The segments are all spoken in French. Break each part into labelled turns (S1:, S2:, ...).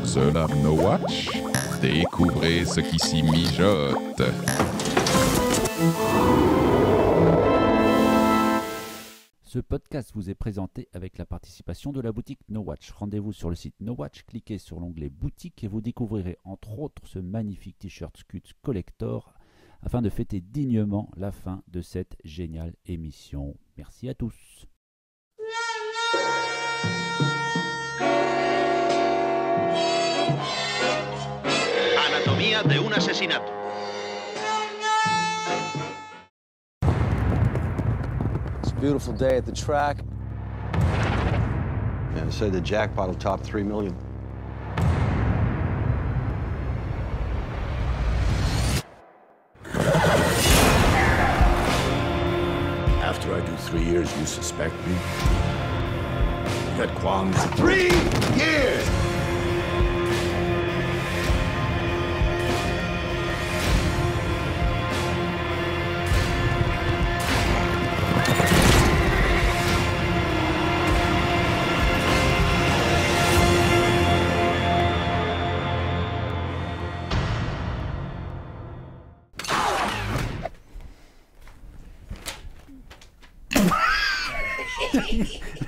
S1: Seul à No Watch, découvrez ce qui s'y mijote.
S2: Ce podcast vous est présenté avec la participation de la boutique No Watch. Rendez-vous sur le site No Watch, cliquez sur l'onglet boutique et vous découvrirez entre autres ce magnifique t-shirt Scuds Collector afin de fêter dignement la fin de cette géniale émission. Merci à tous.
S3: Anatomía de un asesinato.
S4: It's a beautiful day at the track.
S3: And say the jackpot will top 3 million.
S5: After I do 3 years, you suspect me? You got qualms? 3 years!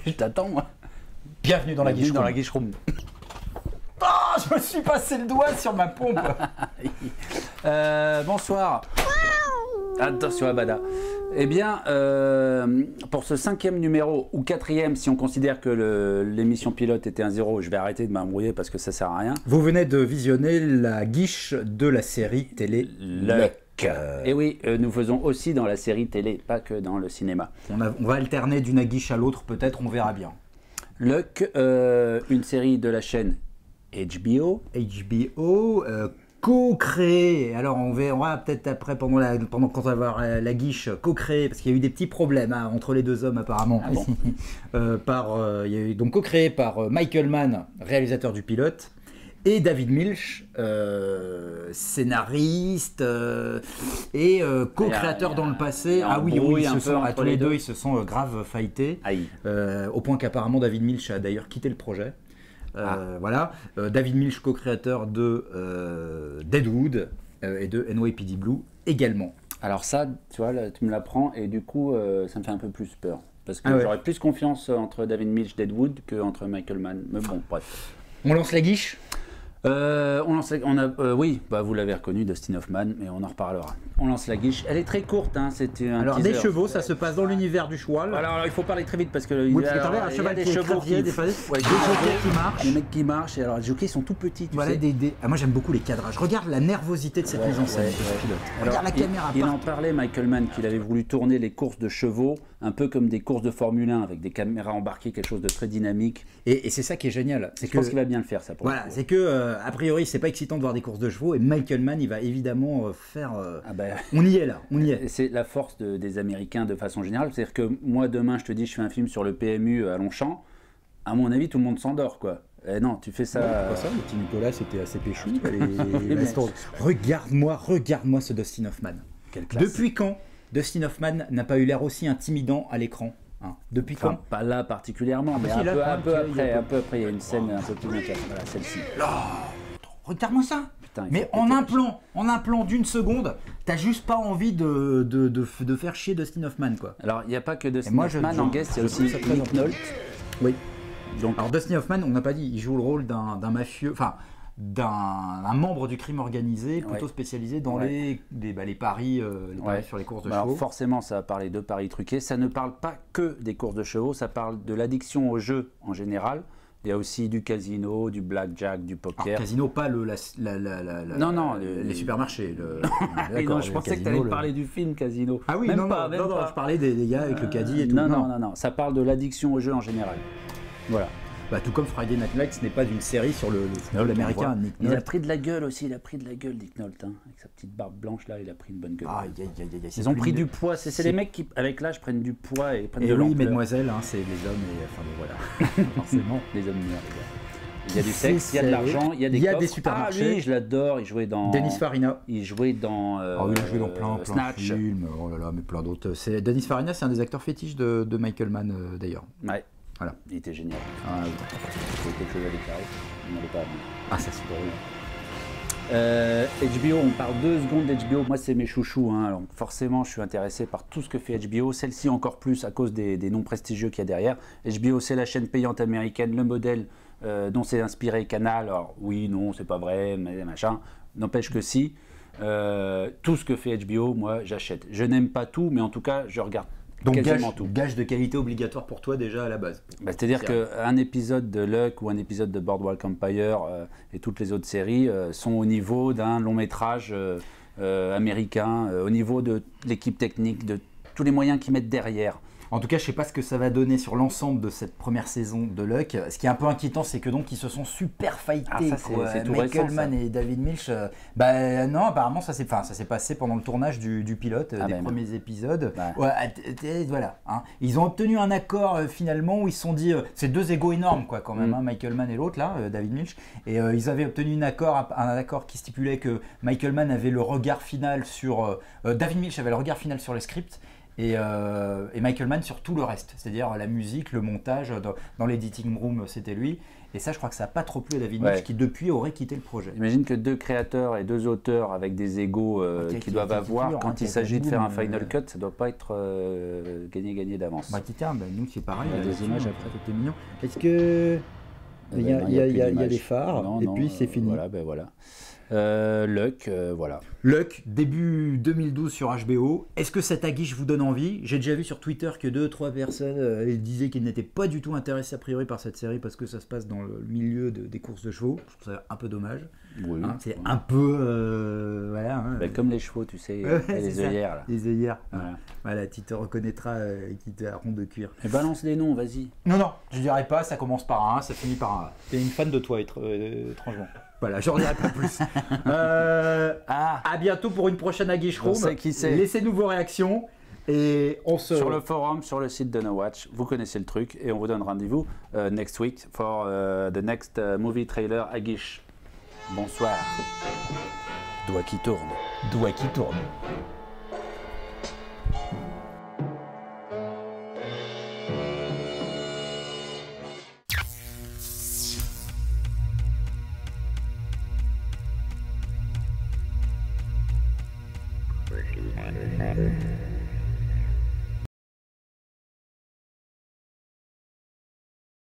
S2: Je t'attends, moi.
S6: Bienvenue dans la
S2: Bienvenue
S6: guiche
S2: dans
S6: room.
S2: la guiche room.
S6: Ah, je me suis passé le doigt sur ma pompe.
S2: Bonsoir. Attention Abada. Eh bien, pour ce 5e numéro, ou 4e, si on considère que l'émission pilote était un 0, je vais arrêter de m'embrouiller parce que ça sert à rien.
S6: Vous venez de visionner la guiche de la série télé Luck.
S2: Et oui, nous faisons aussi dans la série télé, pas que dans le cinéma.
S6: On va alterner d'une guiche à l'autre, peut-être, on verra bien.
S2: Luck, une série de la chaîne HBO.
S6: HBO, co-créé. Alors on verra peut-être après, pendant quand on va voir la guiche, co-créé, parce qu'il y a eu des petits problèmes entre les deux hommes apparemment.
S2: Ah bon
S6: il y a eu donc co-créé par Michael Mann, réalisateur du pilote, et David Milch, scénariste et co-créateur dans le passé.
S2: Ah oui,
S6: tous les deux ils se sont grave fightés, au point qu'apparemment David Milch a d'ailleurs quitté le projet. Voilà, David Milch, co-créateur de Deadwood et de NYPD Blue également.
S2: Alors ça, tu vois, là, tu me l'apprends et du coup, ça me fait un peu plus peur. Parce que
S6: Ah ouais.
S2: j'aurais plus confiance entre David Milch, Deadwood, qu'entre Michael Mann. Mais bon, bref.
S6: On lance la guiche.
S2: Oui, bah, vous l'avez reconnu, Dustin Hoffman, mais on en reparlera. On lance la guiche. Elle est très courte, hein, c'était un
S6: Alors
S2: teaser.
S6: des chevaux, ça se passe dans l'univers du cheval.
S2: Alors, il faut parler très vite parce que
S6: Oui, parce que t'as un cheval
S2: des
S6: qui est
S2: chevaux
S6: écrasé, des jockeys qui marchent.
S2: Les mecs qui marchent, et alors les jockeys sont tout petits, tu
S6: Voilà,
S2: sais.
S6: moi j'aime beaucoup les cadrages. Regarde la nervosité de cette mise en scène de ce pilote. Regarde la caméra.
S2: Il en
S6: partout.
S2: parlait, Michael Mann, qu'il avait voulu tourner les courses de chevaux un peu comme des courses de Formule 1 avec des caméras embarquées, quelque chose de très dynamique.
S6: Et c'est ça qui est génial.
S2: Je pense qu'il va bien le faire, ça. Pour
S6: Voilà,
S2: le coup.
S6: c'est que a priori c'est pas excitant de voir des courses de chevaux et Michael Mann il va évidemment faire.
S2: Ah bah,
S6: On y est là, on y est.
S2: c'est la force des Américains de façon générale. C'est-à-dire que moi, demain, je te dis, je fais un film sur le PMU à Longchamp. À mon avis, tout le monde s'endort, quoi. Eh non, tu fais ça.
S6: Pas ça, le petit Nicolas c'était assez péchu. Regarde-moi ce Dustin Hoffman.
S2: Quelle classe.
S6: Depuis quand Dustin Hoffman n'a pas eu l'air aussi intimidant à l'écran, hein? Depuis
S2: Enfin,
S6: quand?
S2: pas là particulièrement, mais
S6: si, là,
S2: un peu
S6: quand même,
S2: après, il y a une scène un peu plus intéressante. Voilà, celle-ci.
S6: Regarde-moi ça.
S2: Putain, il
S6: Mais
S2: faut péter
S6: en un plan d'une seconde, t'as juste pas envie de faire chier Dustin Hoffman, quoi.
S2: Alors, il n'y a pas que Dustin
S6: moi,
S2: Hoffman en guest, il y a aussi
S6: trouve ça très
S2: Nick Nolte.
S6: Oui.
S2: Donc,
S6: Alors Dustin Hoffman, on n'a pas dit, il joue le rôle d'un mafieux, enfin d'un membre du crime organisé plutôt spécialisé dans les paris, paris sur les courses de
S2: alors
S6: chevaux.
S2: forcément, ça va parler de paris truqués. Ça ne parle pas que des courses de chevaux, ça parle de l'addiction au jeu en général. Il y a aussi du casino, du blackjack, du
S6: Alors,
S2: poker.
S6: casino, pas
S2: Non,
S6: les supermarchés.
S2: Et non, je pensais que tu allais me parler du film Casino.
S6: Ah oui,
S2: même
S6: non,
S2: pas,
S6: non,
S2: même
S6: non,
S2: pas.
S6: je parlais des gars avec le caddie et tout.
S2: Non, ça parle de l'addiction au jeu en général. Voilà.
S6: Bah, tout comme Friday Night Lights n'est pas une série sur le football américain. Nick
S2: Il a
S6: Nolte.
S2: pris de la gueule aussi, Nick Nolte. Hein. Avec sa petite barbe blanche là, il a pris une bonne gueule.
S6: Aïe, aïe, aïe, aïe, c'est
S2: Ils ont
S6: plus
S2: pris
S6: une-
S2: du poids, c'est les mecs qui, avec l'âge, prennent du poids et prennent
S6: Et
S2: de
S6: oui,
S2: l'ampleur.
S6: mesdemoiselles, hein, c'est les hommes et enfin bon, voilà. Forcément.
S2: Les hommes mûrs, les gars. Il y a du sexe, il y a de
S6: C'est
S2: l'argent, il y a des
S6: il y a
S2: coffres.
S6: des supermarchés.
S2: Ah, lui, je l'adore, il jouait dans...
S6: Dennis Farina.
S2: Il jouait dans...
S6: Ah oui, il a joué dans plein de
S2: Snatch.
S6: films, oh là là, mais plein d'autres. Dennis Farina, c'est un des acteurs fétiches de Michael Mann d'ailleurs.
S2: Ouais.
S6: Voilà.
S2: Il était génial.
S6: Ah, oui.
S2: Il faut quelque chose à déclarer. demandez pas.
S6: Ah, ça c'est drôle.
S2: HBO, on parle 2 secondes d'HBO. Moi, c'est mes chouchous. Hein. Alors, forcément, je suis intéressé par tout ce que fait HBO. Celle-ci encore plus à cause des noms prestigieux qu'il y a derrière. HBO, c'est la chaîne payante américaine, le modèle dont s'est inspiré Canal. Alors, oui, non, c'est pas vrai, mais machin. N'empêche que si. Tout ce que fait HBO, moi, j'achète. Je n'aime pas tout, mais en tout cas, je regarde.
S6: Donc
S2: tout.
S6: gage de qualité obligatoire pour toi déjà à la base.
S2: C'est-à-dire qu'un épisode de Luck ou un épisode de Boardwalk Empire et toutes les autres séries sont au niveau d'un long métrage américain, au niveau de l'équipe technique, de tous les moyens qu'ils mettent derrière.
S6: En tout cas, je ne sais pas ce que ça va donner sur l'ensemble de cette première saison de Luck. Ce qui est un peu inquiétant, c'est que donc ils se sont super fightés.
S2: Ah, ça, c'est tout
S6: Michael
S2: récent,
S6: Mann et David Milch. Non, apparemment ça s'est passé pendant le tournage du pilote des premiers épisodes. Voilà. Hein. Ils ont obtenu un accord finalement où ils se sont dit, c'est 2 égos énormes quoi quand même, hein, Michael Mann et l'autre là, David Milch. Et ils avaient obtenu un accord qui stipulait que Michael Mann avait le regard final sur, David Milch avait le regard final sur le script. Et Michael Mann sur tout le reste, c'est-à-dire la musique, le montage, dans l'editing room, c'était lui. Et ça, je crois que ça n'a pas trop plu à David Milch, qui depuis aurait quitté le projet.
S2: J'imagine que 2 créateurs et 2 auteurs avec des égos qu'ils doivent avoir, quand il s'agit de faire un final cut, ça ne doit pas être gagné d'avance.
S6: Nous, c'est pareil.
S2: Il y a des images après.
S6: C'était mignon. Est-ce que... Il y a des phares, puis c'est fini.
S2: Voilà. Luck, voilà.
S6: Luck, début 2012 sur HBO. Est-ce que cette aguiche vous donne envie? J'ai déjà vu sur Twitter que 2-3 personnes disaient qu'ils n'étaient pas du tout intéressés a priori par cette série parce que ça se passe dans le milieu des courses de chevaux. Je trouve ça un peu dommage.
S2: Oui,
S6: c'est un peu... voilà.
S2: Comme les chevaux, tu sais, les œillères. Là.
S6: Les œillères. Voilà, tu te reconnaîtras qui te rond de cuir.
S2: Et balance des noms, vas-y.
S6: Non, je dirais pas, ça commence par un, ça finit par un. T'es une fan de toi, étrangement. Voilà, j'en dirai pas plus. À bientôt pour une prochaine Aguiche Room. Laissez-nous vos réactions. Et on se...
S2: Sur le forum, sur le site de No Watch, vous connaissez le truc. Et on vous donne rendez-vous next week for the next movie trailer Aguiche. Bonsoir. Doigt qui tourne.
S6: Doigt qui tourne.
S5: Working on it.